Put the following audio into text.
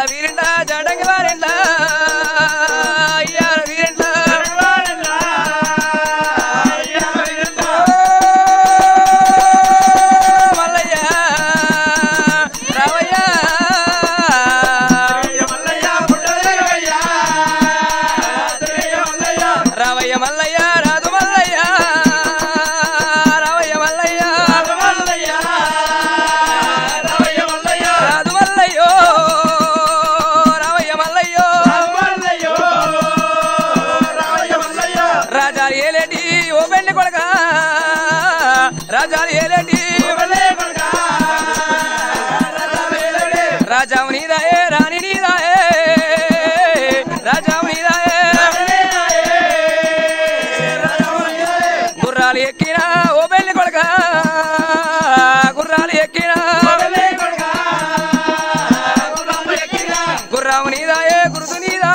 వీరిండా జడంగి వారిండా అయ్యాల వీరిండా మల్లయ్య రావయ్య రావయ్య మల్లయ్య రాజు మల్లయ్య రావయ్య మల్లయ్య రాజు మల్లయ్యో రావయ్య మల్లయ్యో రాజాలు ఏలేటి ఓ పెళ్లి కొడక రాజాలు ఏలేటి రాజావు నీదాయే రాణి నీదాయే రాజావు నీదాయే గుర్రాలు ఎక్కినా ఓ పెళ్లి కొడక గుర్రాలు ఎక్కినా గుర్రావు నీదాయే గురుసు నీదా